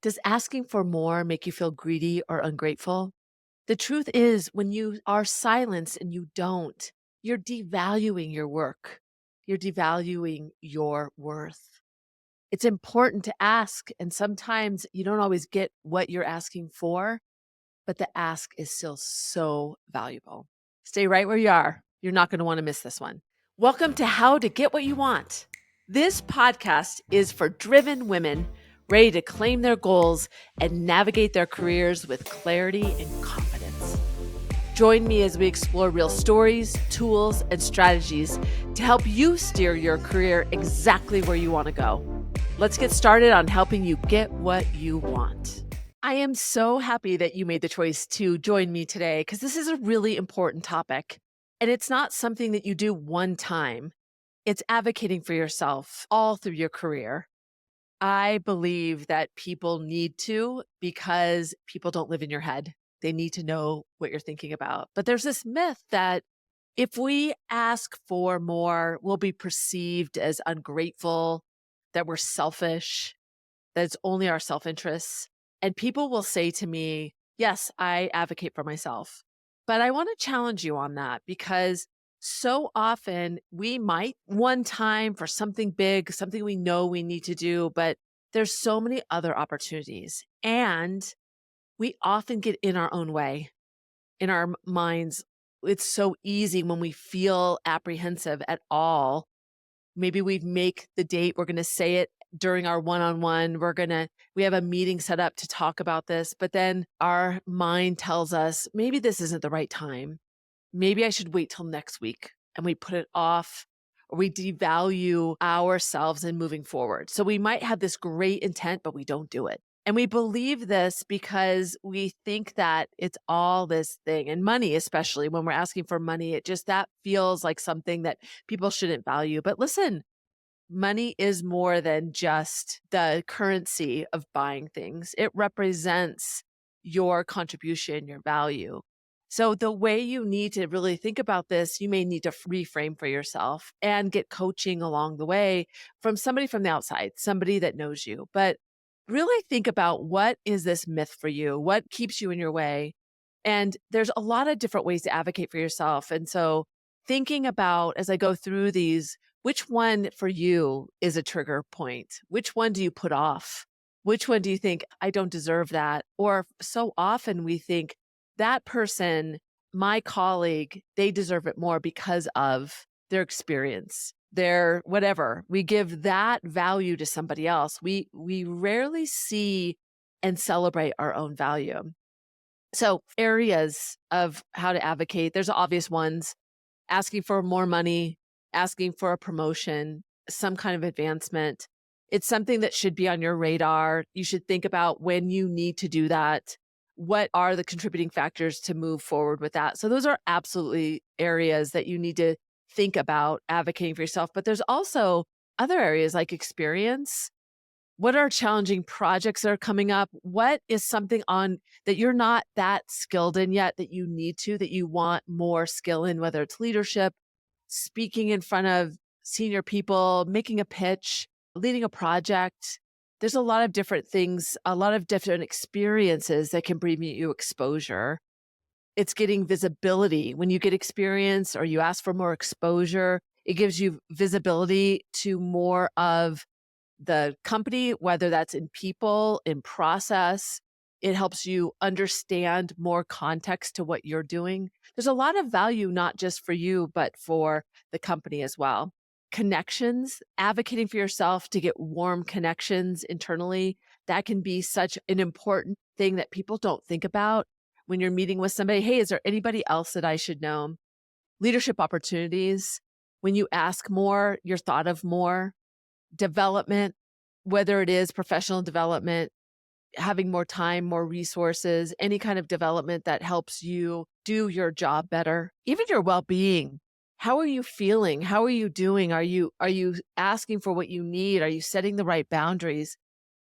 Does asking for more make you feel greedy or ungrateful? The truth is, when you are silenced and you don't, you're devaluing your work. You're devaluing your worth. It's important to ask, and sometimes you don't always get what you're asking for, but the ask is still so valuable. Stay right where you are. You're not going to want to miss this one. Welcome to How to Get What You Want. This podcast is for driven women ready to claim their goals and navigate their careers with clarity and confidence. Join me as we explore real stories, tools, and strategies to help you steer your career exactly where you want to go. Let's get started on helping you get what you want. I am so happy that you made the choice to join me today because this is a really important topic. And it's not something that you do one time, it's advocating for yourself all through your career. I believe that people need to because people don't live in your head. They need to know what you're thinking about. But there's this myth that if we ask for more, we'll be perceived as ungrateful, that we're selfish, that it's only our self interests. And people will say to me, yes, I advocate for myself. But I want to challenge you on that because so often we might one time for something big, something we know we need to do, but there's so many other opportunities. And we often get in our own way, in our minds. It's so easy when we feel apprehensive at all. Maybe we make the date, we're going to say it during our one-on-one. We have a meeting set up to talk about this, but then our mind tells us, maybe this isn't the right time. Maybe I should wait till next week. And we put it off or we devalue ourselves in moving forward. So we might have this great intent, but we don't do it. And we believe this because we think that it's all this thing, and money, especially when we're asking for money, that feels like something that people shouldn't value. But listen, money is more than just the currency of buying things. It represents your contribution, your value. So the way you need to really think about this, you may need to reframe for yourself and get coaching along the way from somebody from the outside, somebody that knows you. But really think about, what is this myth for you? What keeps you in your way? And there's a lot of different ways to advocate for yourself. And so thinking about, as I go through these, which one for you is a trigger point? Which one do you put off? Which one do you think, I don't deserve that? Or so often we think, that person, my colleague, they deserve it more because of their experience, their whatever. We give that value to somebody else. We rarely see and celebrate our own value. So areas of how to advocate, there's obvious ones: asking for more money, asking for a promotion, some kind of advancement. It's something that should be on your radar. You should think about when you need to do that. What are the contributing factors to move forward with that? So those are absolutely areas that you need to think about advocating for yourself. But there's also other areas like experience. What are challenging projects that are coming up? What is something on that you're not that skilled in yet that you need to, that you want more skill in, whether it's leadership, speaking in front of senior people, making a pitch, leading a project? There's a lot of different things, a lot of different experiences that can bring you exposure. It's getting visibility. When you get experience or you ask for more exposure, it gives you visibility to more of the company, whether that's in people, in process. It helps you understand more context to what you're doing. There's a lot of value, not just for you, but for the company as well. Connections, advocating for yourself to get warm connections internally, that can be such an important thing that people don't think about when you're meeting with somebody. Hey, is there anybody else that I should know? Leadership opportunities, when you ask more, you're thought of more. Development, whether it is professional development, having more time, more resources, any kind of development that helps you do your job better. Even your well-being. How are you feeling? How are you doing? Are you asking for what you need? Are you setting the right boundaries?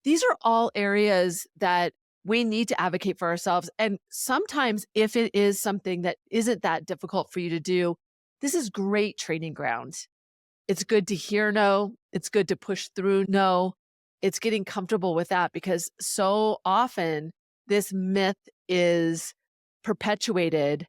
These are all areas that we need to advocate for ourselves. And sometimes if it is something that isn't that difficult for you to do, this is great training ground. It's good to hear no. It's good to push through no. It's getting comfortable with that because so often this myth is perpetuated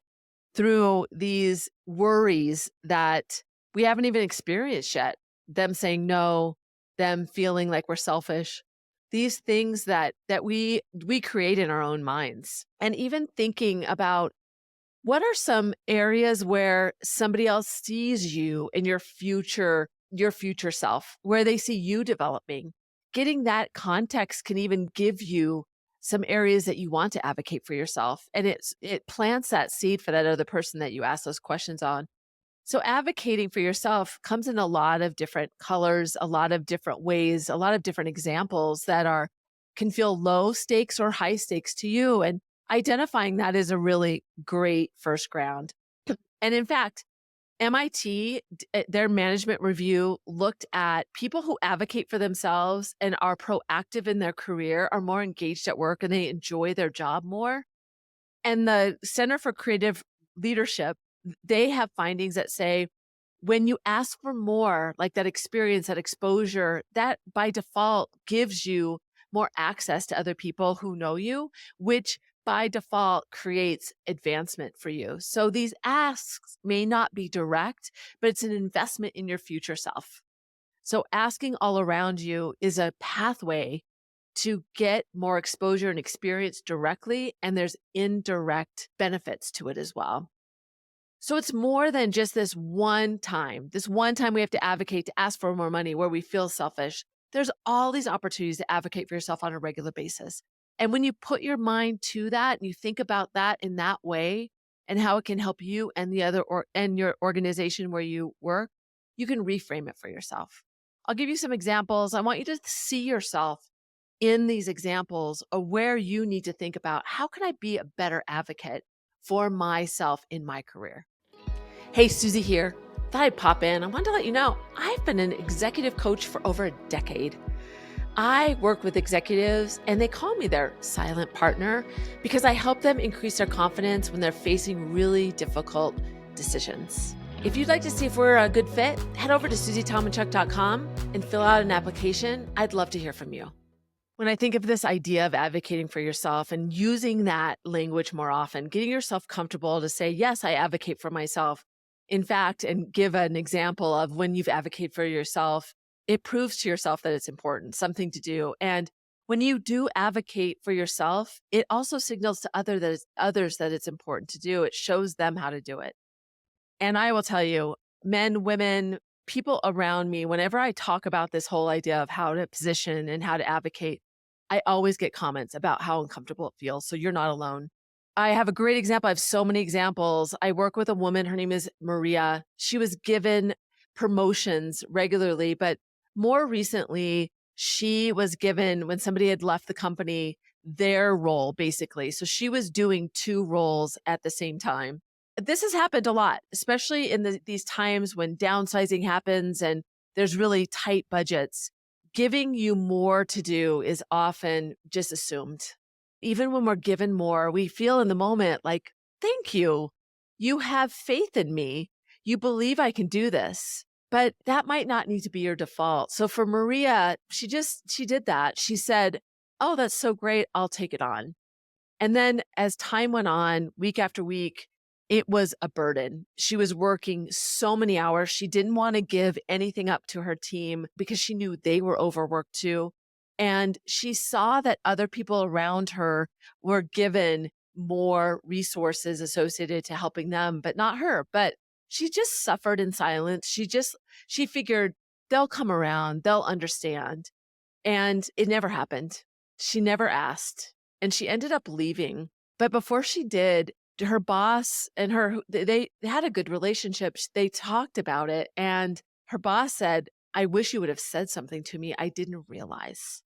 through these worries that we haven't even experienced yet. Them saying no, them feeling like we're selfish. These things that we create in our own minds. And even thinking about what are some areas where somebody else sees you in your future self, where they see you developing? Getting that context can even give you some areas that you want to advocate for yourself, and it plants that seed for that other person that you ask those questions on. So advocating for yourself comes in a lot of different colors, a lot of different ways, a lot of different examples that are can feel low stakes or high stakes to you. And identifying that is a really great first ground. And in fact, MIT, their management review looked at people who advocate for themselves and are proactive in their career are more engaged at work and they enjoy their job more. And the Center for Creative Leadership, they have findings that say when you ask for more, like that experience, that exposure, that by default gives you more access to other people who know you, which by default creates advancement for you. So these asks may not be direct, but it's an investment in your future self. So asking all around you is a pathway to get more exposure and experience directly, and there's indirect benefits to it as well. So it's more than just this one time we have to advocate to ask for more money where we feel selfish. There's all these opportunities to advocate for yourself on a regular basis. And when you put your mind to that and you think about that in that way and how it can help you and the other and your organization where you work, you can reframe it for yourself. I'll give you some examples. I want you to see yourself in these examples of where you need to think about how can I be a better advocate for myself in my career. Hey, Susie here. Thought I'd pop in. I wanted to let you know I've been an executive coach for over a decade. I work with executives and they call me their silent partner because I help them increase their confidence when they're facing really difficult decisions. If you'd like to see if we're a good fit, head over to susietomandchuck.com and fill out an application. I'd love to hear from you. When I think of this idea of advocating for yourself and using that language more often, getting yourself comfortable to say, yes, I advocate for myself. In fact, and give an example of when you've advocated for yourself, it proves to yourself that it's important, something to do. And when you do advocate for yourself, it also signals to others that it's important to do. It shows them how to do it. And I will tell you, men, women, people around me, whenever I talk about this whole idea of how to position and how to advocate, I always get comments about how uncomfortable it feels. So you're not alone. I have a great example. I have so many examples. I work with a woman. Her name is Maria. She was given promotions regularly, but more recently, she was given, when somebody had left the company, their role basically. So she was doing two roles at the same time. This has happened a lot, especially in these times when downsizing happens and there's really tight budgets. Giving you more to do is often just assumed. Even when we're given more, we feel in the moment like, thank you. You have faith in me. You believe I can do this. But that might not need to be your default. So for Maria, she did that. She said, oh, that's so great. I'll take it on. And then as time went on, week after week, it was a burden. She was working so many hours. She didn't want to give anything up to her team because she knew they were overworked too. And she saw that other people around her were given more resources associated to helping them, but not her. But she just suffered in silence. She figured they'll come around, they'll understand. And it never happened. She never asked, and she ended up leaving. But before she did, her boss and her, they had a good relationship. They talked about it, and her boss said, I wish you would have said something to me. I didn't realize.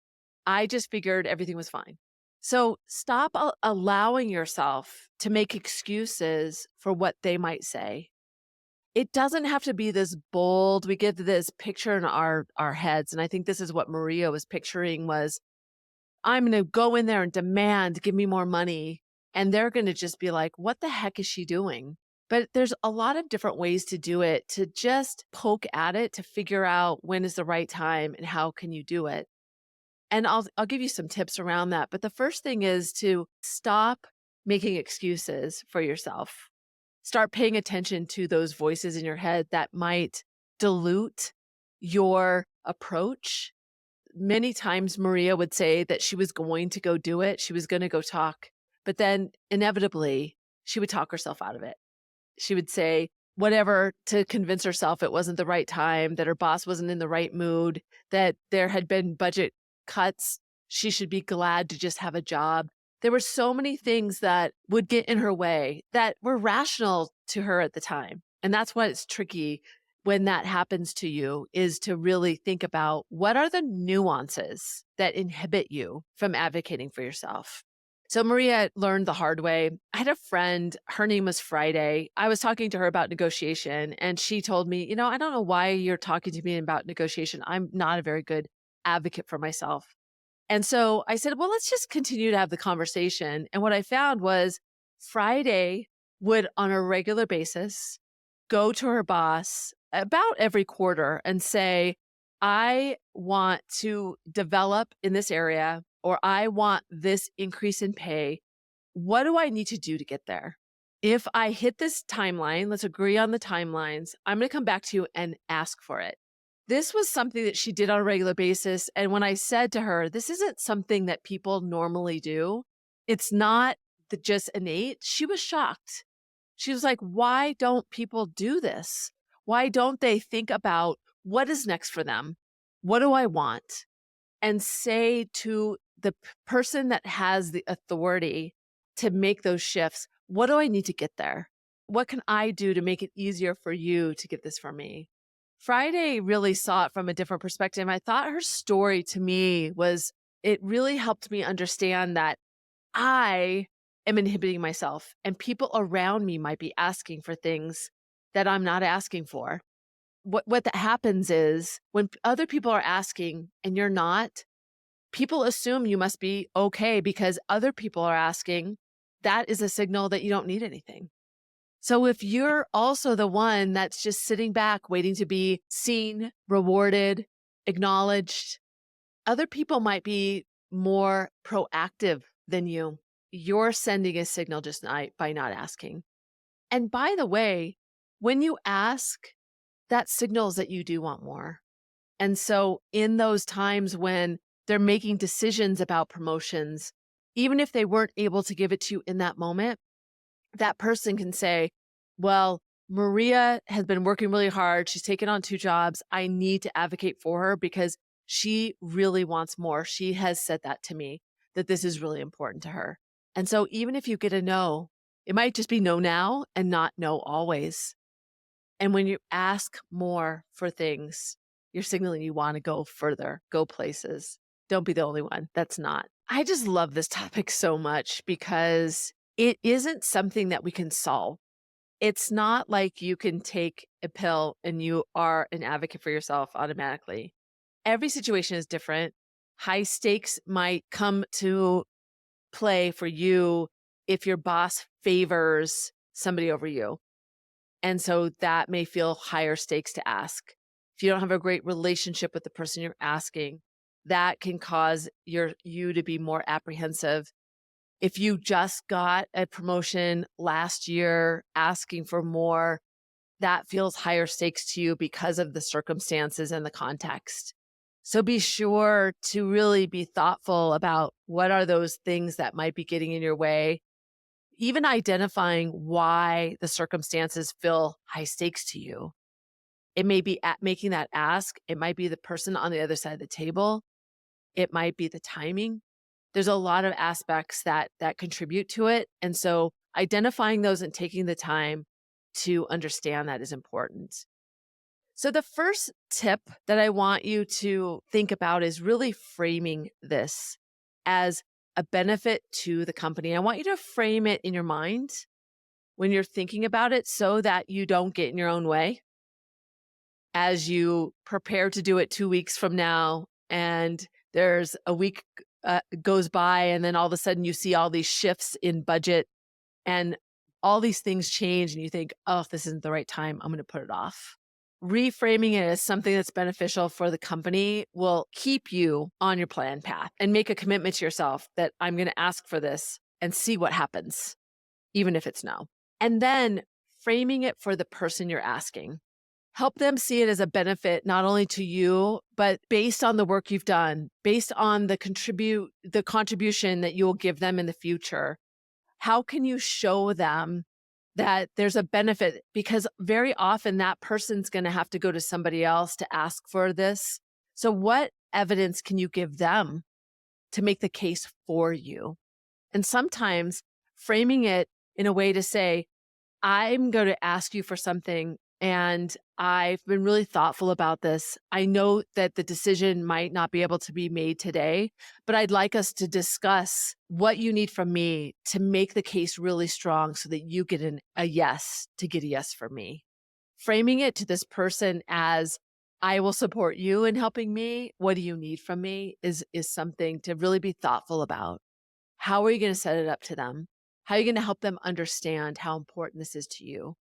I just figured everything was fine. So stop allowing yourself to make excuses for what they might say. It doesn't have to be this bold. We get this picture in our heads, and I think this is what Maria was picturing was, I'm going to go in there and demand, give me more money. And they're going to just be like, what the heck is she doing? But there's a lot of different ways to do it, to just poke at it, to figure out when is the right time and how can you do it. And I'll give you some tips around that. But the first thing is to stop making excuses for yourself. Start paying attention to those voices in your head that might dilute your approach. Many times Maria would say that she was going to go do it. She was going to go talk, but then inevitably she would talk herself out of it. She would say whatever to convince herself it wasn't the right time, that her boss wasn't in the right mood, that there had been budget cuts. She should be glad to just have a job. There were so many things that would get in her way that were rational to her at the time. And that's why it's tricky when that happens to you, is to really think about what are the nuances that inhibit you from advocating for yourself. So Maria learned the hard way. I had a friend, her name was Friday. I was talking to her about negotiation, and she told me, I don't know why you're talking to me about negotiation. I'm not a very good advocate for myself. And so I said, well, let's just continue to have the conversation. And what I found was Friday would, on a regular basis, go to her boss about every quarter and say, I want to develop in this area, or I want this increase in pay. What do I need to do to get there? If I hit this timeline, let's agree on the timelines, I'm going to come back to you and ask for it. This was something that she did on a regular basis. And when I said to her, this isn't something that people normally do, it's not just innate, she was shocked. She was like, why don't people do this? Why don't they think about what is next for them? What do I want? And say to the person that has the authority to make those shifts, what do I need to get there? What can I do to make it easier for you to get this for me? Friday really saw it from a different perspective. I thought her story to me it really helped me understand that I am inhibiting myself, and people around me might be asking for things that I'm not asking for. What that happens is when other people are asking and you're not, people assume you must be okay because other people are asking. That is a signal that you don't need anything. So if you're also the one that's just sitting back waiting to be seen, rewarded, acknowledged, other people might be more proactive than you. You're sending a signal just by not asking. And by the way, when you ask, that signals that you do want more. And so in those times when they're making decisions about promotions, even if they weren't able to give it to you in that moment, that person can say, well, Maria has been working really hard. She's taken on 2 jobs. I need to advocate for her because she really wants more. She has said that to me, that this is really important to her. And so even if you get a no, it might just be no now and not no always. And when you ask more for things, you're signaling you want to go further, go places. Don't be the only one that's not. I just love this topic so much because it isn't something that we can solve. It's not like you can take a pill and you are an advocate for yourself automatically. Every situation is different. High stakes might come to play for you if your boss favors somebody over you. And so that may feel higher stakes to ask. If you don't have a great relationship with the person you're asking, that can cause you to be more apprehensive. If you just got a promotion last year asking for more, that feels higher stakes to you because of the circumstances and the context. So be sure to really be thoughtful about what are those things that might be getting in your way, even identifying why the circumstances feel high stakes to you. It may be at making that ask. It might be the person on the other side of the table. It might be the timing. There's a lot of aspects that contribute to it. And so identifying those and taking the time to understand that is important. So the first tip that I want you to think about is really framing this as a benefit to the company. I want you to frame it in your mind when you're thinking about it so that you don't get in your own way as you prepare to do it 2 weeks from now, and there's a week goes by, and then all of a sudden you see all these shifts in budget and all these things change, and you think, oh, this isn't the right time. I'm going to put it off. Reframing it as something that's beneficial for the company will keep you on your plan path and make a commitment to yourself that I'm going to ask for this and see what happens, even if it's no. And then framing it for the person you're asking. Help them see it as a benefit, not only to you, but based on the work you've done, based on the contribution that you'll give them in the future. How can you show them that there's a benefit? Because very often that person's going to have to go to somebody else to ask for this. So what evidence can you give them to make the case for you? And sometimes framing it in a way to say, I'm going to ask you for something, and I've been really thoughtful about this. I know that the decision might not be able to be made today, but I'd like us to discuss what you need from me to make the case really strong so that you get a yes to get a yes from me. Framing it to this person as, I will support you in helping me. What do you need from me is something to really be thoughtful about. How are you going to set it up to them? How are you going to help them understand how important this is to you?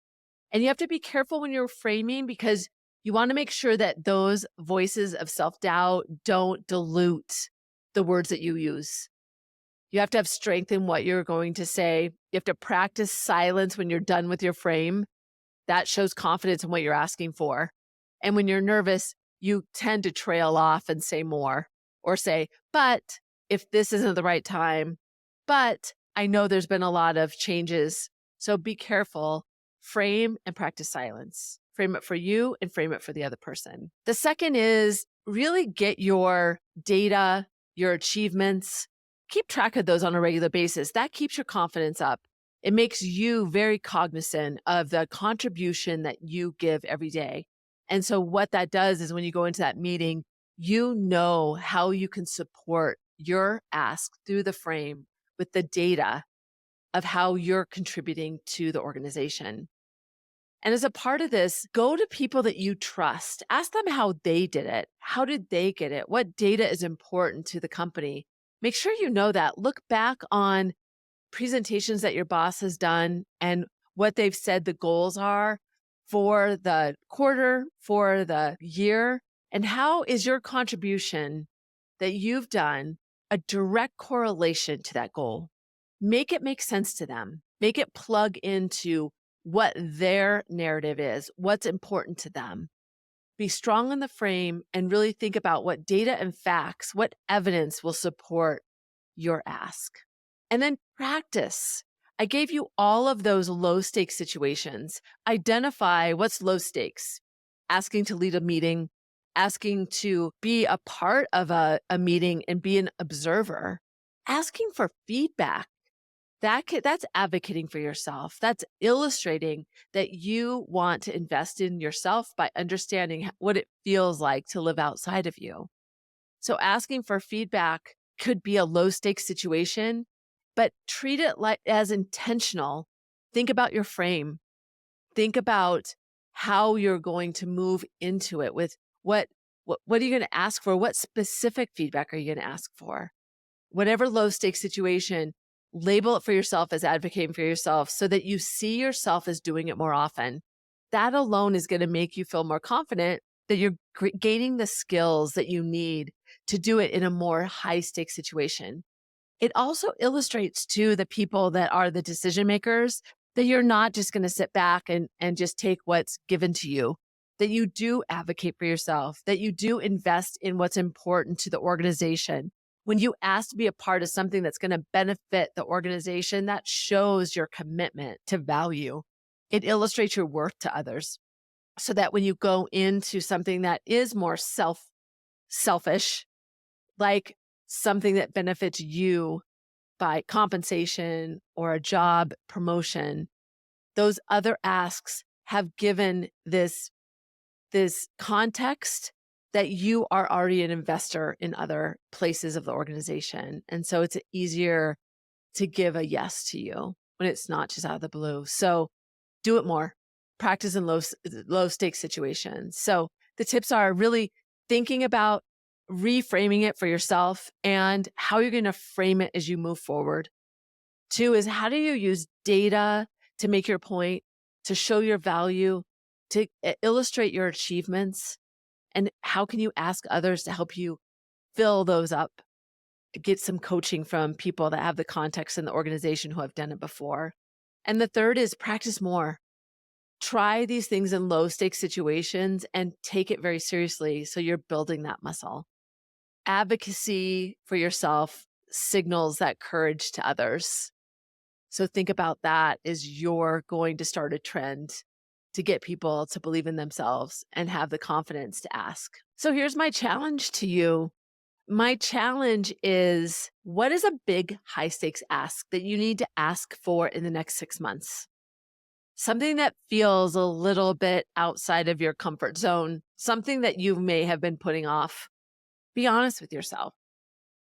And you have to be careful when you're framing, because you want to make sure that those voices of self-doubt don't dilute the words that you use. You have to have strength in what you're going to say. You have to practice silence when you're done with your frame. That shows confidence in what you're asking for. And when you're nervous, you tend to trail off and say more, or say, but if this isn't the right time, but I know there's been a lot of changes. So be careful. Frame and practice silence. Frame it for you and frame it for the other person. The second is really get your data, your achievements, keep track of those on a regular basis. That keeps your confidence up. It makes you very cognizant of the contribution that you give every day. And so what that does is when you go into that meeting, you know how you can support your ask through the frame with the data of how you're contributing to the organization. And as a part of this, go to people that you trust. Ask them how they did it. How did they get it? What data is important to the company? Make sure you know that. Look back on presentations that your boss has done and what they've said the goals are for the quarter, for the year, and how is your contribution that you've done a direct correlation to that goal. Make it make sense to them. Make it plug into what their narrative is, what's important to them. Be strong in the frame and really think about what data and facts, what evidence will support your ask. And then practice. I gave you all of those low stakes situations. Identify what's low stakes. Asking to lead a meeting, asking to be a part of a meeting and be an observer, asking for feedback. That's advocating for yourself. That's illustrating that you want to invest in yourself by understanding what it feels like to live outside of you. So asking for feedback could be a low stakes situation, but treat it like as intentional. Think about your frame. Think about how you're going to move into it with what are you going to ask for? What specific feedback are you going to ask for? Whatever low stakes situation, label it for yourself as advocating for yourself so that you see yourself as doing it more often. That alone is going to make you feel more confident that you're gaining the skills that you need to do it in a more high stakes situation. It also illustrates to the people that are the decision makers that you're not just going to sit back and just take what's given to you, that you do advocate for yourself, that you do invest in what's important to the organization. When you ask to be a part of something that's going to benefit the organization, that shows your commitment to value. It illustrates your worth to others so that when you go into something that is more selfish, like something that benefits you by compensation or a job promotion, those other asks have given this context that you are already an investor in other places of the organization. And so it's easier to give a yes to you when it's not just out of the blue. So do it more. Practice in low stakes situations. So the tips are really thinking about reframing it for yourself and how you're going to frame it as you move forward. 2 is, how do you use data to make your point, to show your value, to illustrate your achievements, and how can you ask others to help you fill those up? Get some coaching from people that have the context in the organization who have done it before. And the third is practice more. Try these things in low stakes situations and take it very seriously so you're building that muscle. Advocacy for yourself signals that courage to others. So think about that as you're going to start a trend to get people to believe in themselves and have the confidence to ask. So here's my challenge to you. My challenge is, what is a big high stakes ask that you need to ask for in the next 6 months? Something that feels a little bit outside of your comfort zone, something that you may have been putting off. Be honest with yourself.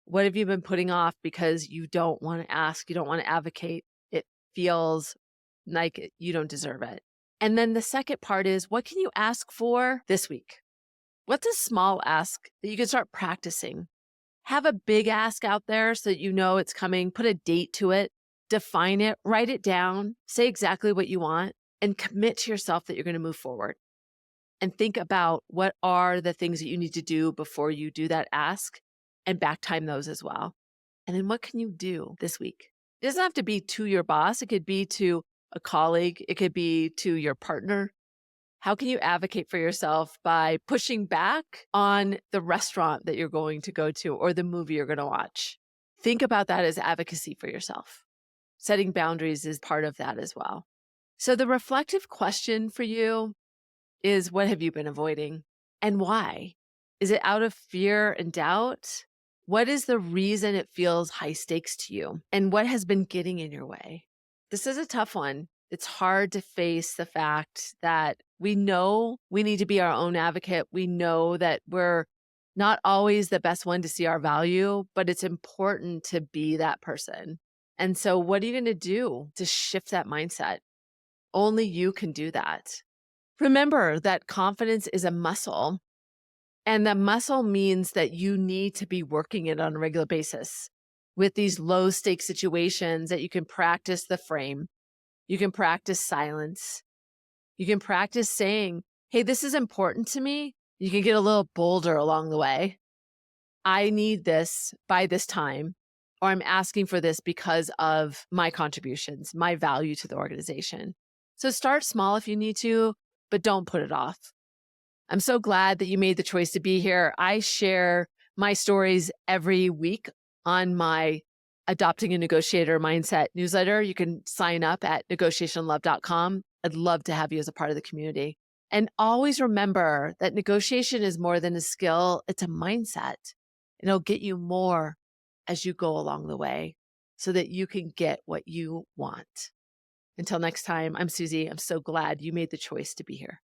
What have you been putting off because you don't want to ask, you don't want to advocate? It feels like you don't deserve it. And then the second part is, what can you ask for this week? What's a small ask that you can start practicing? Have a big ask out there so that you know it's coming. Put a date to it, define it, write it down, say exactly what you want, and commit to yourself that you're going to move forward. And think about what are the things that you need to do before you do that ask, and back time those as well. And then what can you do this week? It doesn't have to be to your boss. It could be to a colleague. It could be to your partner. How can you advocate for yourself by pushing back on the restaurant that you're going to go to or the movie you're going to watch? Think about that as advocacy for yourself. Setting boundaries is part of that as well. So the reflective question for you is, what have you been avoiding and why? Is it out of fear and doubt? What is the reason it feels high stakes to you? And what has been getting in your way? This is a tough one. It's hard to face the fact that we know we need to be our own advocate. We know that we're not always the best one to see our value, but it's important to be that person. And so, what are you going to do to shift that mindset? Only you can do that. Remember that confidence is a muscle, and that muscle means that you need to be working it on a regular basis with these low stake situations that you can practice the frame. You can practice silence. You can practice saying, hey, this is important to me. You can get a little bolder along the way. I need this by this time, or I'm asking for this because of my contributions, my value to the organization. So start small if you need to, but don't put it off. I'm so glad that you made the choice to be here. I share my stories every week on my Adopting a Negotiator Mindset newsletter. You can sign up at negotiationlove.com. I'd love to have you as a part of the community. And always remember that negotiation is more than a skill, it's a mindset. And it'll get you more as you go along the way so that you can get what you want. Until next time, I'm Susie. I'm so glad you made the choice to be here.